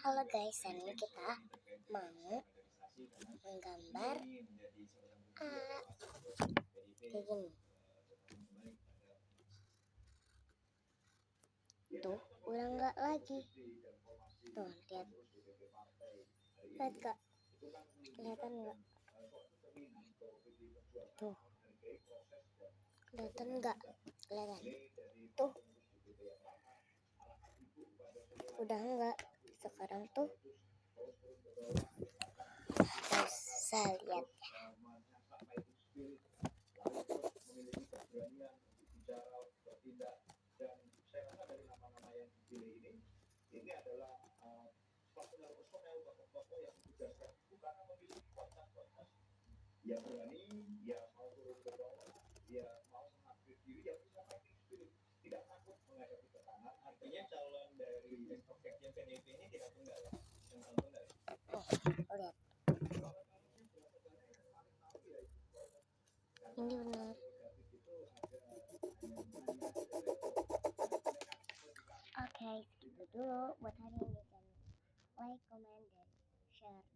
Halo guys, hari ini kita mau menggambar kayak gini. Tuh, udah enggak lagi. Tuh, lihat. Lihat Kak. Kelihatan enggak? Tuh. Kelihatan enggak? Kelihatan. Tuh. Udah enggak. Sekarang tuh saya lihat ya. Yang berani, yang mau turun ke bawah, yang mau mengakui diri, yang punya fighting spirit, tidak takut menghadapi tekanan. Artinya calon dari Section PDIP ini tidak tunggal ya, yang tunggal. Lihat. Ini benar. Oke, segitu dulu buat hari ini. Jangan like, comment, dan share.